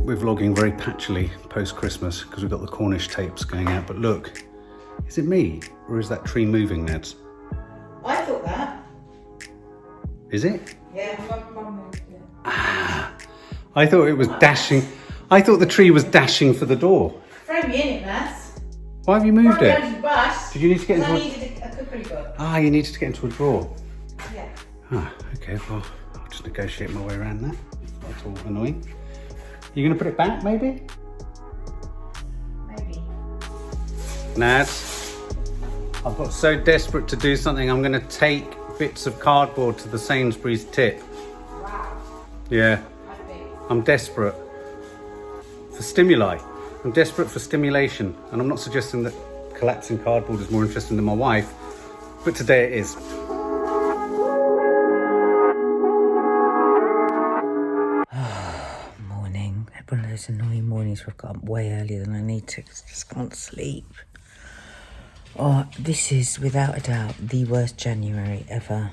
We're vlogging very patchily post-Christmas because we've got the Cornish tapes going out, but look, is it me or is that tree moving, Neds? I thought that. Is it? Yeah, Mum moved it. Ah, I thought it was dashing. I thought the tree was dashing for the door. Throw me in it, Mass. Why have you moved it? Did you need to get into I needed a cookery book. Ah, you needed to get into a drawer. Yeah. Ah, okay, well, I'll just negotiate my way around that. That's all annoying. You gonna put it back, maybe? Maybe. Nads, I've got so desperate to do something, I'm gonna take bits of cardboard to the Sainsbury's tip. Wow. Yeah, That's big. I'm desperate for stimuli. I'm desperate for stimulation, and I'm not suggesting that collapsing cardboard is more interesting than my wife, but today it is. Morning. One of those annoying mornings where I've got up way earlier than I need to because I just can't sleep. Oh, this is without a doubt the worst January ever.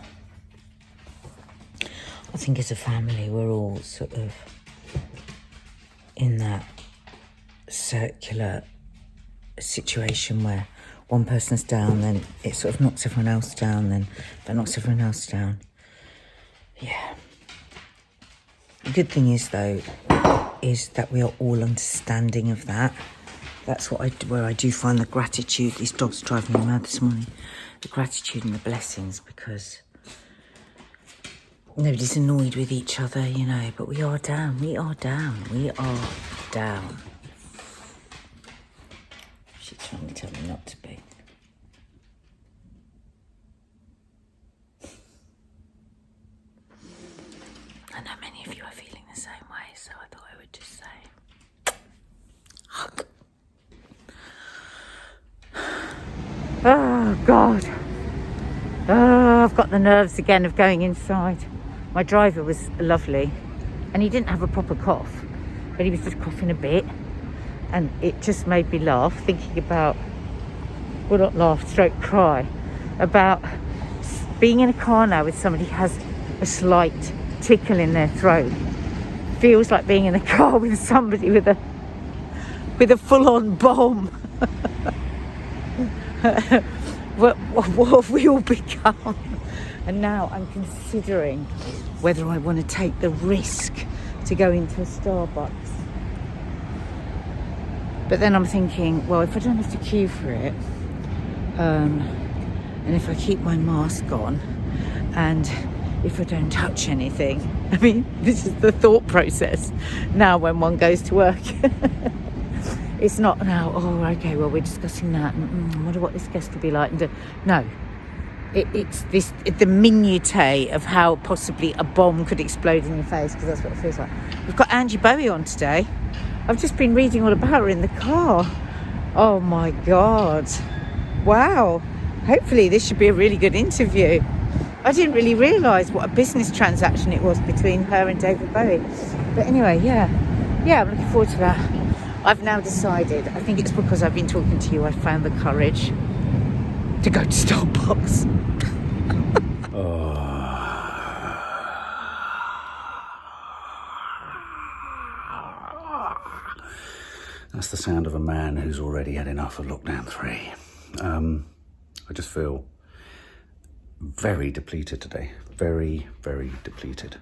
I think as a family we're all sort of in that circular situation where one person's down, then it sort of knocks everyone else down, then that knocks everyone else down. Yeah. The good thing is, though, is that we are all understanding of that. That's where I do find the gratitude. These dogs are driving me mad this morning. The gratitude and the blessings, because nobody's annoyed with each other, you know, but we are down. We are down. We are down. She's trying to tell me not to be. I know many of you are feeling the same way, so I thought I would just say, hug. Oh, God. Oh, I've got the nerves again of going inside. My driver was lovely, and he didn't have a proper cough, but he was just coughing a bit, and it just made me laugh, thinking about, well, not laugh, stroke cry, about being in a car now with somebody who has a slight tickle in their throat. Feels like being in a car with somebody with a full-on bomb. what have we all become? And now I'm considering whether I want to take the risk to go into a Starbucks. But then I'm thinking, well, if I don't have to queue for it, and if I keep my mask on, and if I don't touch anything, I mean, this is the thought process now when one goes to work. It's not now, oh, okay, well, we're discussing that, I wonder what this guest could be like. No, it's the minutiae of how possibly a bomb could explode in your face, because that's what it feels like. We've got Angie Bowie on today. I've just been reading all about her in the car. Oh my God. Wow. Hopefully this should be a really good interview. I didn't really realise what a business transaction it was between her and David Bowie. But anyway, yeah, I'm looking forward to that. I've now decided, I think it's because I've been talking to you, I found the courage to go to Starbucks. That's the sound of a man who's already had enough of lockdown 3. I just feel very depleted today. Very, very depleted.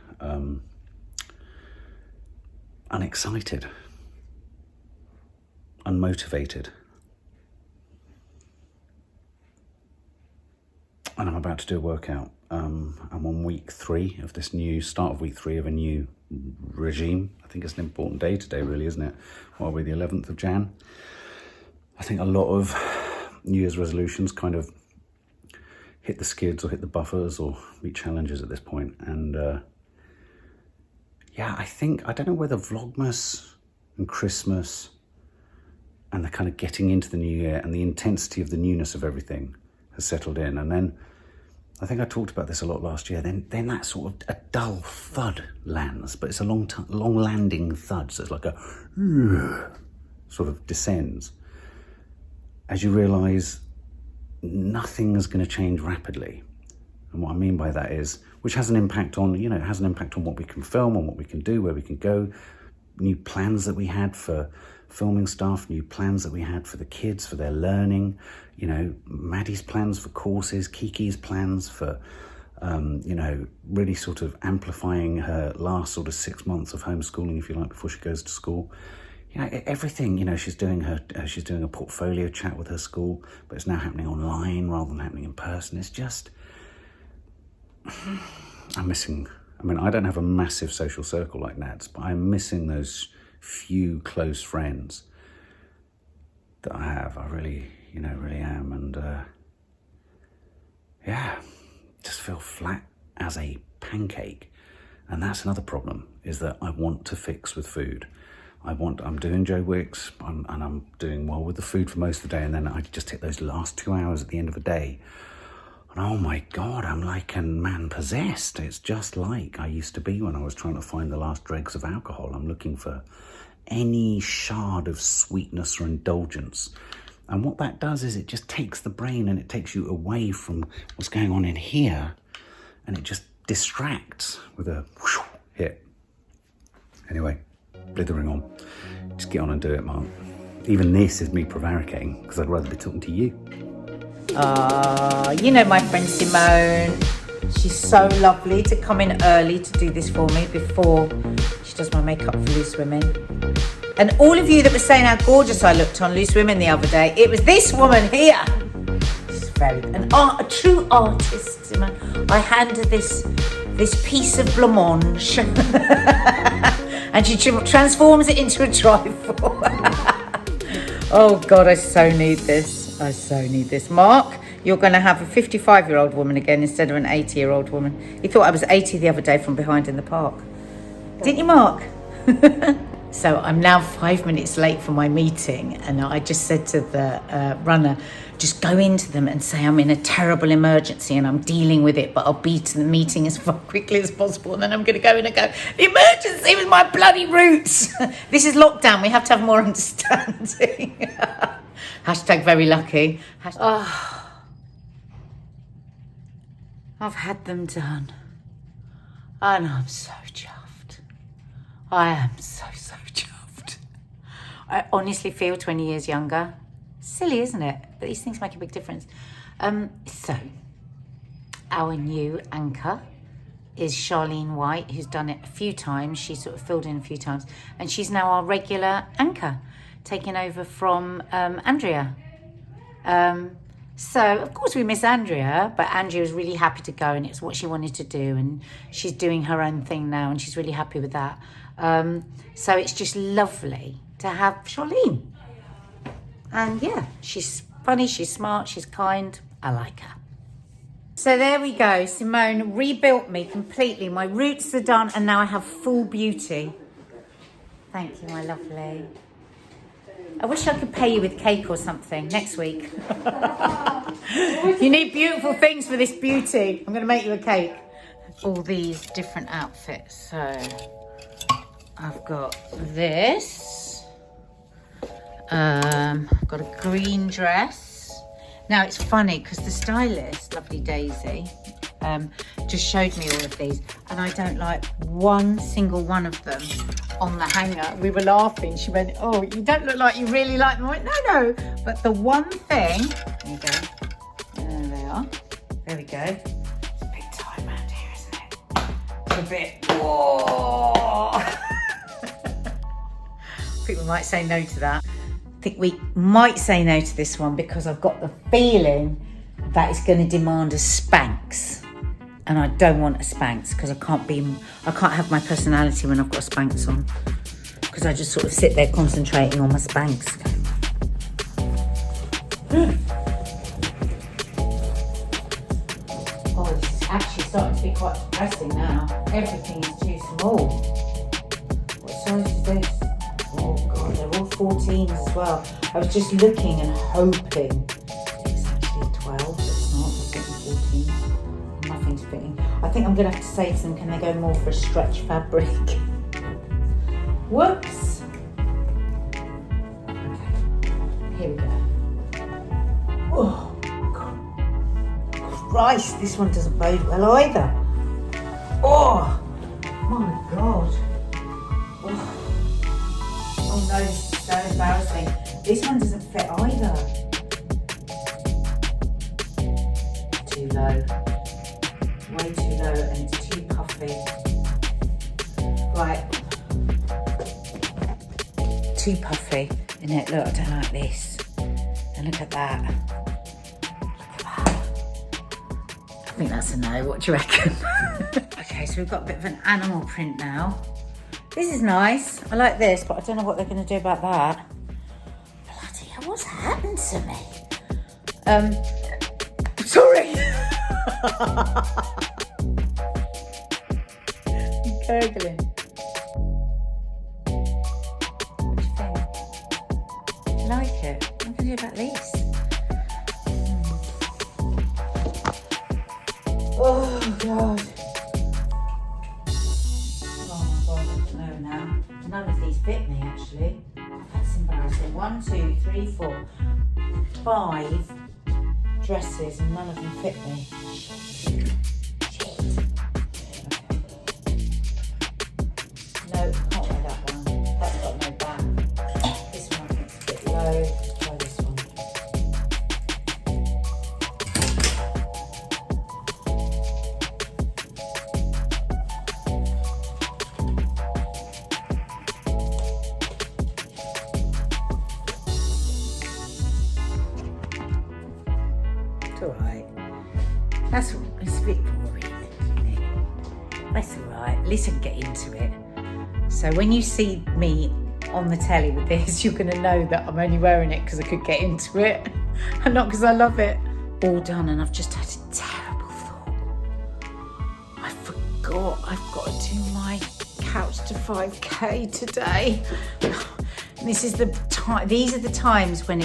Unexcited. Unmotivated. And I'm about to do a workout. I'm on week 3 of this new, start of week 3 of a new regime. I think it's an important day today, really, isn't it? What are we, the 11th of Jan? I think a lot of New Year's resolutions kind of hit the skids or hit the buffers or meet challenges at this point. And yeah, I don't know whether Vlogmas and Christmas and the kind of getting into the new year and the intensity of the newness of everything has settled in. And then I think I talked about this a lot last year. Then that sort of a dull thud lands, but it's a long landing thud. So it's like a sort of descends as you realise nothing's going to change rapidly. And what I mean by that is, which has an impact on, it has an impact on what we can film, on what we can do, where we can go. new plans that we had for filming stuff, new plans that we had for the kids, for their learning, you know, Maddie's plans for courses, Kiki's plans for, you know, really sort of amplifying her last sort of 6 months of homeschooling, if you like, before she goes to school. You know, everything, you know, she's doing a portfolio chat with her school, but it's now happening online rather than happening in person. It's just, I'm missing, I mean, I don't have a massive social circle like Nad's, but I'm missing those few close friends that I have. I really, you know, really am. And yeah, just feel flat as a pancake. And that's another problem, is that I want to fix with food. I'm doing Joe Wicks, and I'm doing well with the food for most of the day, and then I just hit those last 2 hours at the end of the day, and oh my God, I'm like a man possessed. It's just like I used to be when I was trying to find the last dregs of alcohol. I'm looking for any shard of sweetness or indulgence, and what that does is it just takes the brain and it takes you away from what's going on in here, and it just distracts with a whoosh hit. Anyway, blithering on. Just get on and do it, Mark. Even this is me prevaricating because I'd rather be talking to you. You know my friend Simone. She's so lovely to come in early to do this for me before she does my makeup for Loose Women. And all of you that were saying how gorgeous I looked on Loose Women the other day, it was this woman here. She's a true artist, Simone. I hand her this piece of blancmange. And she transforms it into a trifle. Oh God, I so need this. I so need this. Mark, you're going to have a 55-year-old woman again instead of an 80-year-old woman. He thought I was 80 the other day from behind in the park. Didn't you, Mark? So I'm now 5 minutes late for my meeting, and I just said to the runner, just go into them and say I'm in a terrible emergency and I'm dealing with it, but I'll be to the meeting as quickly as possible, and then I'm going to go in and go, the emergency was my bloody roots. This is lockdown. We have to have more understanding. Hashtag very lucky. I've had them done, and I'm so chuffed. I am so chuffed. I honestly feel 20 years younger. Silly, isn't it? But these things make a big difference. So, our new anchor is Charlene White, who's done it a few times. She's sort of filled in a few times. And she's now our regular anchor, taking over from Andrea. So, of course, we miss Andrea, but Andrea was really happy to go, and it's what she wanted to do. And she's doing her own thing now, and she's really happy with that. So it's just lovely to have Charlene. And yeah, she's funny, she's smart, she's kind. I like her. So there we go. Simone rebuilt me completely. My roots are done, and now I have full beauty. Thank you, my lovely. I wish I could pay you with cake or something next week. You need beautiful things for this beauty. I'm going to make you a cake. All these different outfits. So I've got this. I've got a green dress. Now it's funny because the stylist, lovely Daisy, just showed me all of these, and I don't like one single one of them on the hanger. We were laughing. She went, "Oh, you don't look like you really like them." I went, No. But the one thing, there you go. There they are. There we go. It's a big time around here, isn't it? It's a bit. Whoa. People might say no to that. I think we might say no to this one because I've got the feeling that it's going to demand a Spanx, and I don't want a Spanx because I can't have my personality when I've got a Spanx on, because I just sort of sit there concentrating on my Spanx. Oh, this is actually starting to be quite depressing now. Everything is too small. What size is this? Oh God, they're all 14s as well. I was just looking and hoping it's actually a 12, but it's not. It's getting 14. Nothing's fitting. I think I'm going to have to say to them, can they go more for a stretch fabric? Whoops. Okay, here we go. Oh, God. Christ, this one doesn't bode well either. Oh, my God. Oh. This one doesn't fit either. Too low. Way too low and it's too puffy. Right. Too puffy. Isn't it? Look, I don't like this. And look at that. Look at that. I think that's a no. What do you reckon? Okay, so we've got a bit of an animal print now. This is nice. I like this, but I don't know what they're going to do about that. Bloody hell, what's happened to me? Sorry. I'm gurgling. What do you think? I like it. What can I do about these? Oh, God. None of these fit me actually. That's embarrassing. 1, 2, 3, 4, 5 dresses and none of them fit me. Shit. No, can't wear that one. That's got no back. This one I think's a bit low. Try this one. Alright. It's a bit boring, isn't it? That's alright. At least I can get into it. So when you see me on the telly with this, you're going to know that I'm only wearing it because I could get into it and not because I love it. All done, and I've just had a terrible thought. I forgot I've got to do my couch to 5K today. And this is the time. These are the times when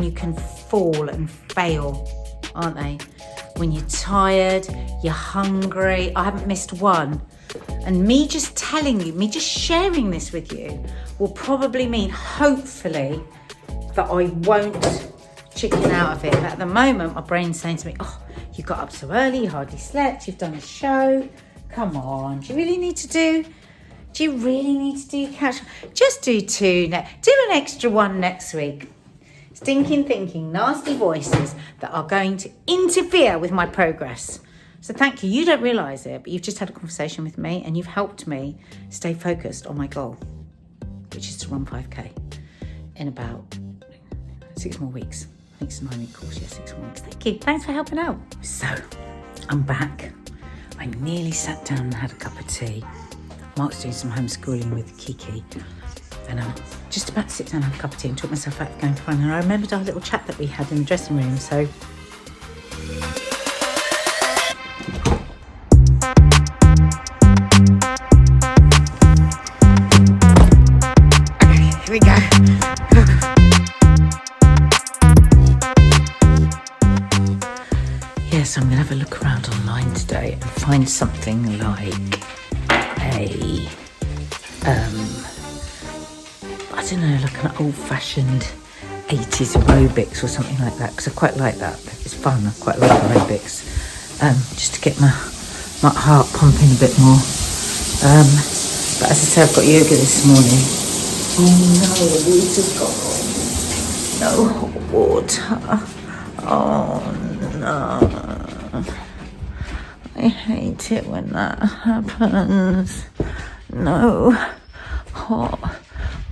you can fall and fail, aren't they? When you're tired, you're hungry. I haven't missed one. And me just telling you, me just sharing this with you will probably mean, hopefully, that I won't chicken out of it. But at the moment, my brain's saying to me, oh, you got up so early, you hardly slept, you've done a show. Come on, do you really need to do your couch? Just do 2, do an extra one next week. Stinking thinking, nasty voices that are going to interfere with my progress. So thank you. You don't realise it, but you've just had a conversation with me and you've helped me stay focused on my goal, which is to run 5K in about 6 more weeks. I think it's a 9-week course, 6 more weeks. Thank you. Thanks for helping out. So I'm back. I nearly sat down and had a cup of tea. Mark's doing some homeschooling with Kiki. And I'm just about to sit down and have a cup of tea and talk myself out of going to run. And I remembered our little chat that we had in the dressing room. So okay, here we go. Yes, I'm going to have a look around online today and find something like I don't know, like an old-fashioned 80s aerobics or something like that, because I quite like that. It's fun. I quite like aerobics, just to get my heart pumping a bit more. But as I say, I've got yoga this morning. Oh no, the water's gone. No hot water. Oh no. I hate it when that happens. No hot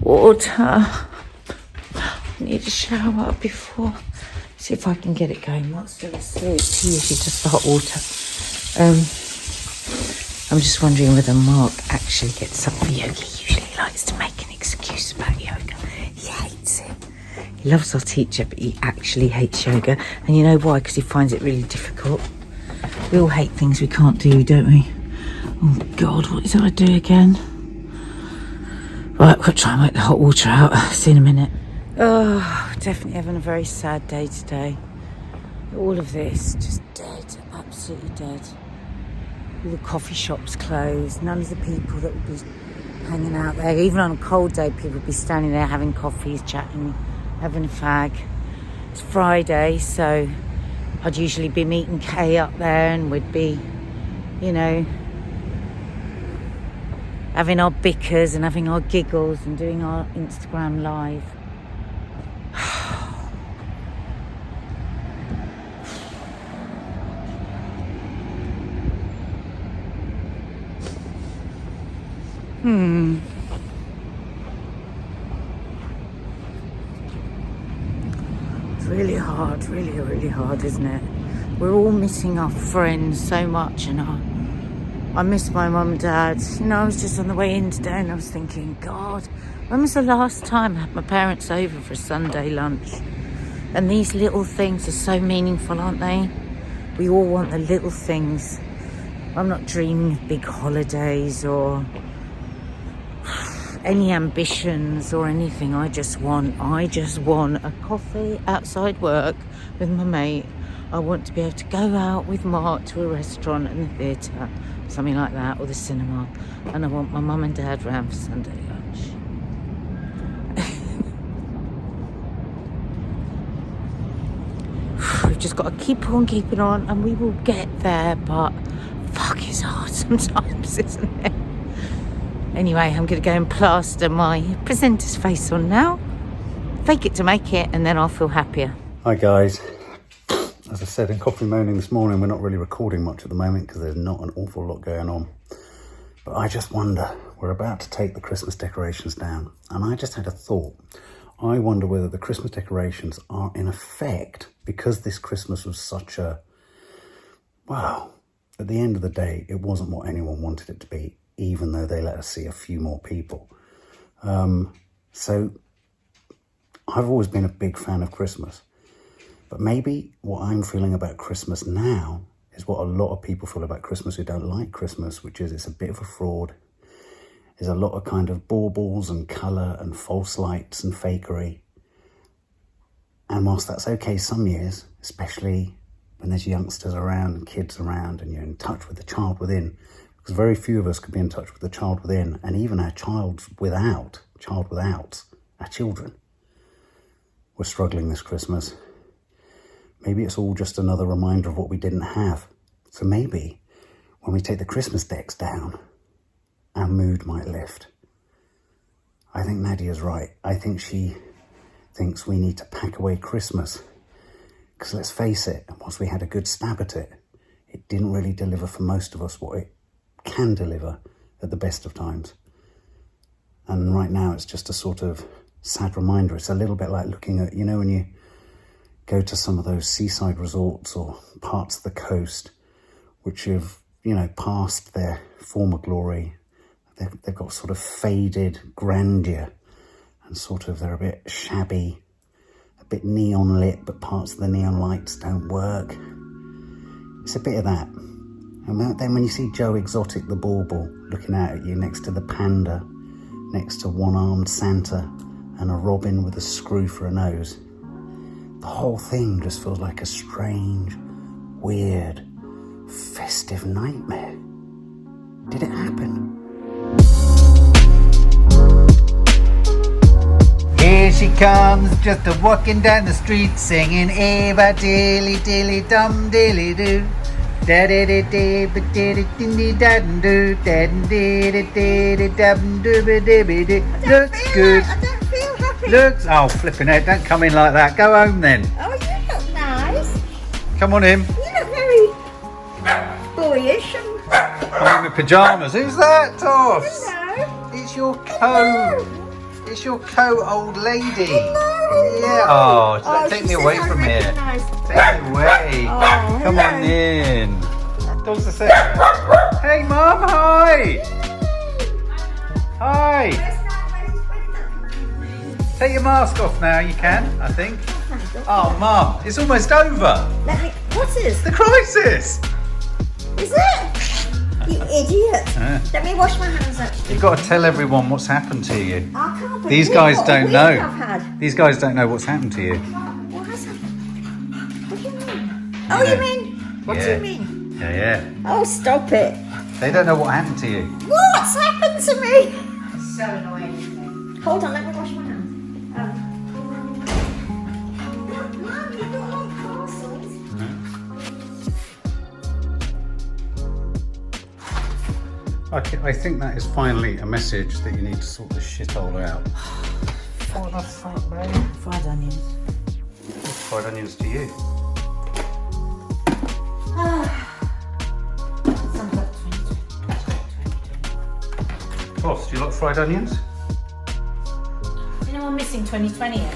water. I need a shower before. See if I can get it going. What's the tea? It's usually just the hot water. I'm just wondering whether Mark actually gets up for yoga. He usually likes to make an excuse about yoga. He hates it. He loves our teacher, but he actually hates yoga. And you know why? Because he finds it really difficult. We all hate things we can't do, don't we? Oh God, what did I do again? Right, I've got to try and work the hot water out. See you in a minute. Oh, definitely having a very sad day today. All of this, just dead, absolutely dead. All the coffee shops closed. None of the people that would be hanging out there. Even on a cold day, people would be standing there having coffees, chatting, having a fag. It's Friday, so I'd usually be meeting Kay up there and we'd be, you know, having our bickers and having our giggles and doing our Instagram live. It's really hard, really hard, isn't it? We're all missing our friends so much, and I miss my mum and dad. You know, I was just on the way in today and I was thinking, God, when was the last time I had my parents over for a Sunday lunch? And these little things are so meaningful, aren't they? We all want the little things. I'm not dreaming of big holidays or any ambitions or anything. I just want a coffee outside work with my mate. I want to be able to go out with Mark to a restaurant and the theatre, something like that, or the cinema. And I want my mum and dad round for Sunday lunch. We've just got to keep on keeping on, and we will get there, but fuck, it's hard sometimes, isn't it? Anyway, I'm going to go and plaster my presenter's face on now. Fake it to make it, and then I'll feel happier. Hi guys. As I said in Coffee Moaning this morning, we're not really recording much at the moment because there's not an awful lot going on. But I just wonder, we're about to take the Christmas decorations down, and I just had a thought. I wonder whether the Christmas decorations are in effect, because this Christmas was such a, well, at the end of the day, it wasn't what anyone wanted it to be, even though they let us see a few more people. So I've always been a big fan of Christmas. But maybe what I'm feeling about Christmas now is what a lot of people feel about Christmas who don't like Christmas, which is it's a bit of a fraud. There's a lot of kind of baubles and colour and false lights and fakery. And whilst that's okay some years, especially when there's youngsters around and kids around and you're in touch with the child within, because very few of us could be in touch with the child within, and even our child without, our children, were struggling this Christmas. Maybe it's all just another reminder of what we didn't have. So maybe when we take the Christmas decks down, our mood might lift. I think Nadia's right. I think she thinks we need to pack away Christmas. Because let's face it, once we had a good stab at it, it didn't really deliver for most of us what it can deliver at the best of times. And right now it's just a sort of sad reminder. It's a little bit like looking at, you know, when you go to some of those seaside resorts or parts of the coast which have, you know, passed their former glory. They've got sort of faded grandeur and sort of they're a bit shabby, a bit neon lit, but parts of the neon lights don't work. It's a bit of that. And then when you see Joe Exotic the bauble looking out at you next to the panda, next to one-armed Santa and a robin with a screw for a nose, the whole thing just feels like a strange, weird, festive nightmare. Did it happen? Here she comes, just a walking down the street, singing Eva dilly dilly dum dilly doo. Da da da da ba da da dindy da do da da da da dum do ba dibby doo. Looks good. I don't feel happy. Looks, oh flipping out, don't come in like that. Go home then. Oh, you look nice. Come on in. You look very boyish and I'm in my pyjamas. Who's that, Toffs? hello. It's your coat. It's your coat, old lady. Hello. Yeah. Oh, Oh, take she me says away I from here. recognise Take me away. Oh, Come hello. on in. Dogs are saying, hey, Mum, hi. Hi. Take your mask off now, you can, I think. Oh, Mum, it's almost over. Let me. What is? The crisis. Is it? You idiot. Let me wash my hands actually. You've got to tell everyone what's happened to you. I can't believe These guys what a don't week know. I've had. These guys don't know what's happened to you. What has happened? What do you mean? Oh, you mean? What do Yeah. you mean? Yeah. Oh, stop it. They don't know what happened to you. What's happened to me? So annoying. Hold on, let me wash my hands. Mum, you don't want parcels. I think that is finally a message that you need to sort this shithole out. What the fuck, mate? Fried onions. What's fried onions to you? Toss, do you like fried onions? Is anyone missing 2020 yet?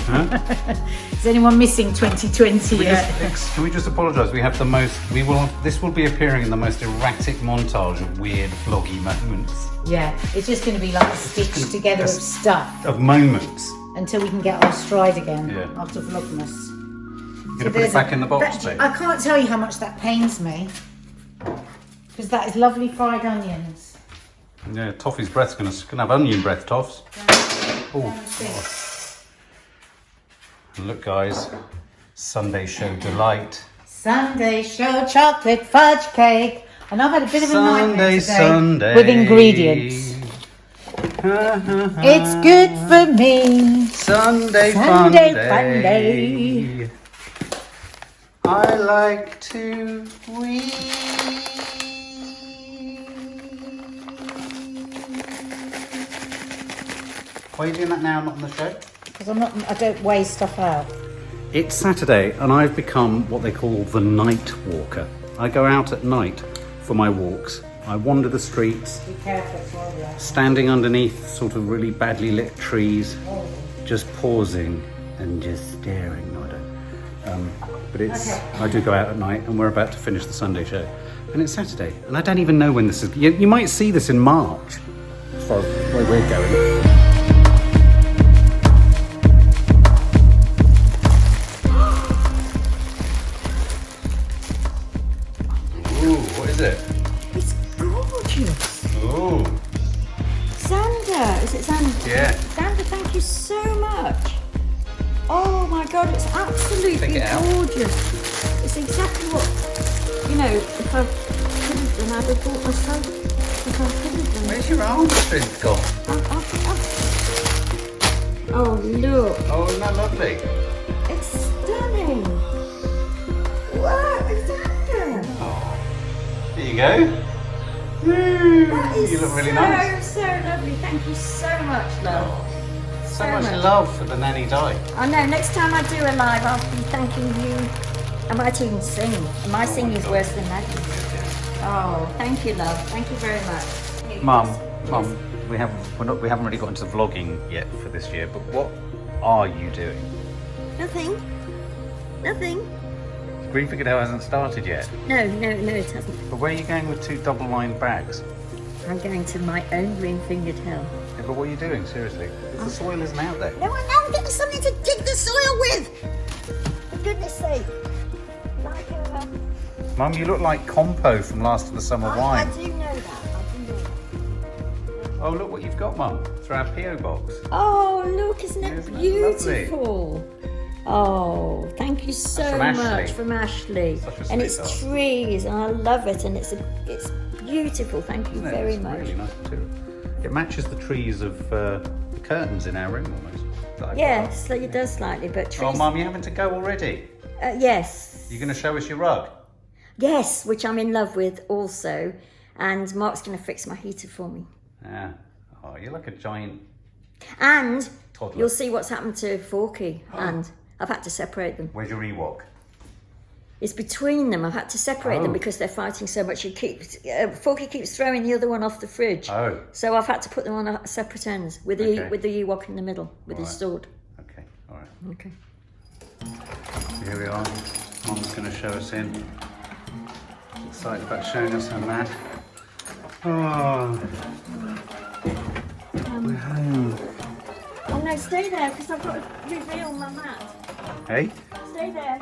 Huh? Is anyone missing 2020 yet? Can we just apologise? We have the most. This will be appearing in the most erratic montage of weird vloggy moments. Yeah, it's just going to be like stitched together of stuff Of moments. until we can get our stride again Yeah. after Vlogmas. You're gonna put it back in the box, babe. I can't tell you how much that pains me because that is lovely fried onions. Yeah, Toffee's breath's gonna have onion breath, Toffs. Oh. Look, guys, Sunday show delight. Sunday show chocolate fudge cake. And I've had a bit of a nightmare today Sunday. with ingredients. It's good for me. Sunday fun day. I like to read. Why are you doing that now, not on the show? Because I don't weigh stuff out. It's Saturday and I've become what they call the night walker. I go out at night for my walks. I wander the streets, Be careful, Claudia. standing underneath sort of really badly lit trees, just pausing and just staring. No, I don't. But it's, I do go out at night and we're about to finish the Sunday show. And it's Saturday and I don't even know when this is. You might see this in March as far as where we're going. It's gorgeous. Ooh. Xander, is it Xander? Yeah. Xander, thank you so much. Oh my God, it's absolutely Take it out. gorgeous. It's exactly what, if I could have done, I'd have bought myself. If I could have done. Where's your arm strength gone? Oh, look. Oh, isn't that lovely? It's stunning. Wow, Xander. There you go. Woo. That is You look really nice. so lovely. Thank you so much, love. So much love for the Nanny die. I know, next time I do a live, I'll be thanking you. I might even sing. My singing is worse than Nadia. Oh, thank you, love. Thank you very much. Mum, we haven't really got into vlogging yet for this year, but what are you doing? Nothing. Nothing. Green Figured Hill hasn't started yet. No, it hasn't. But where are you going with 2 double-lined bags? I'm going to my own green-fingered hill. Yeah, but what are you doing, seriously? The soil isn't out there. No, I'm getting something to dig the soil with. For goodness sake. Like Mum, you look like Compo from Last of the Summer I Wine. do know that. I do know that. Oh, look what you've got, Mum. Through our P.O. box. Oh, look, isn't it Isn't that lovely? beautiful? Oh, thank you so from much Ashley. from Ashley. Such a And it's sweetheart. trees, and I love it, and it's beautiful. Thank you Isn't it? very It's much. really nice material. It matches the trees of the curtains in our room almost. that I've got Yes, up. it does slightly, but trees. Oh, Mum, you're having to go already. Yes. You're going to show us your rug? Yes, which I'm in love with also, and Mark's going to fix my heater for me. Yeah. Oh, you're like a giant And toddler. you'll see what's happened to Forky, and I've had to separate them. Where's your Ewok? It's between them. I've had to separate them because they're fighting so much. Forky keeps throwing the other one off the fridge. Oh. So I've had to put them on a separate ends with the Okay. with the Ewok in the middle with his Right. sword. Okay, all right. Okay. So here we are. Mum's going to show us in. She's excited about showing us her mat. Oh. We're home. Oh no, stay there because I've got to reveal my mat. Hey? Stay there.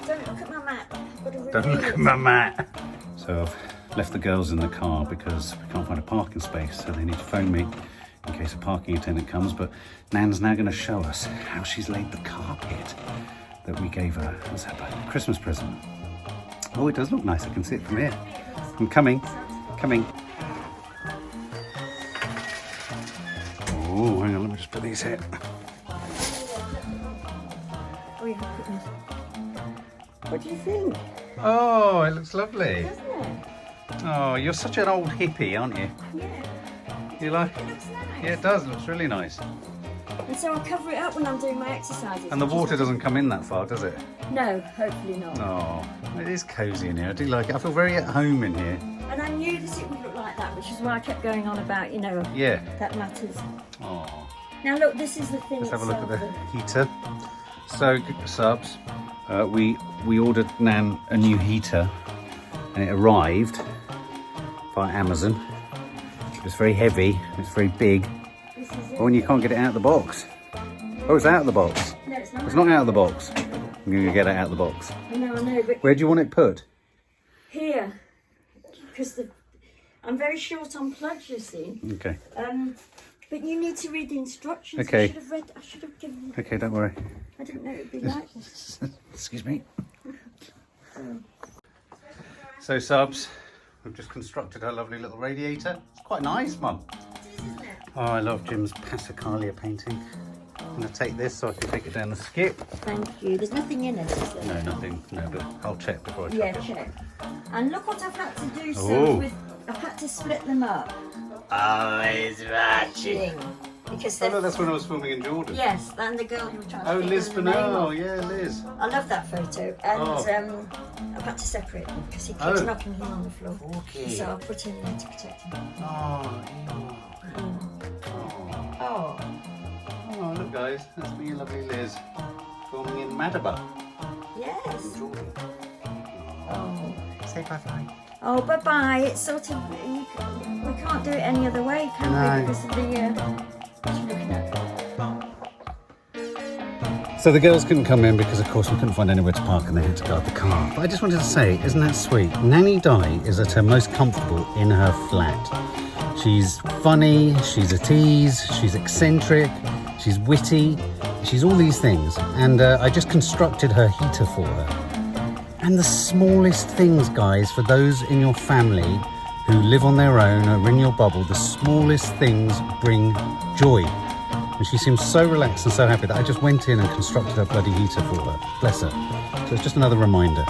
Don't look at my mat. I've got to reveal Don't look it. at my mat. So I've left the girls in the car because we can't find a parking space, so they need to phone me in case a parking attendant comes. But Nan's now going to show us how she's laid the carpet that we gave her as her Christmas present. Oh, it does look nice. I can see it from here. I'm coming. Oh, hang on, let me just put these here. Oh, yeah, goodness. What do you think? Oh, it looks lovely. Doesn't it? Oh, you're such an old hippie, aren't you? Yeah. You like? It looks nice. Yeah, it does. It looks really nice. And so I cover it up when I'm doing my exercises. And the water doesn't come in that far, does it? No, hopefully not. Oh, it is cosy in here. I do like it. I feel very at home in here. And I knew that it would look like that, which is why I kept going on about, you know, Yeah. that matters. Oh. Now look, this is the thing. Let's have a look at the itself. heater. So, subs, we ordered Nan a new heater, and it arrived via Amazon. It's very heavy, it's very big. This is it. Oh, and you can't get it out of the box. Oh, it's out of the box. No, it's not. It's not out of the box. I'm going to get it out of the box. I know, but Where do you want it put? here, because I'm very short on plugs, you see. Okay. But you need to read the instructions. Okay. I should have given you. Okay, don't worry. I didn't know it would be like this. Excuse me. So, subs, we've just constructed our lovely little radiator. It's quite nice, Mum. Oh, I love Jim's Passacaglia painting. I'm going to take this so I can take it down the skip. Thank you. There's nothing in it, is there? No, nothing. No, but I'll check before I chuck Yeah, it. check. And look what I've had to do, Oh. so with I've had to split them up. Always watching. Because Oh, they're no, that's when I was filming in Jordan. yes, and the girl you were trying to Oh, think Liz of the name Bernal. of. Yeah, Liz. I love that photo, and Oh. I've had to separate them because he keeps Oh. knocking him on the floor. Okay. So I'll put him there to protect him. Oh, Oh, oh, look, guys. That's me and lovely Liz filming in Madaba. yes. Jordan. Oh, Say bye-bye. oh, bye bye. It's sort of we can't do it any other way, can No. we? Because of the what you looking at? So the girls couldn't come in because, of course, we couldn't find anywhere to park and they had to guard the car. But I just wanted to say, isn't that sweet? Nanny Di is at her most comfortable in her flat. She's funny, she's a tease, she's eccentric, she's witty, she's all these things. And I just constructed her heater for her. And the smallest things, guys, for those in your family who live on their own or in your bubble, the smallest things bring joy. And she seems so relaxed and so happy that I just went in and constructed her bloody heater for her. Bless her. So it's just another reminder.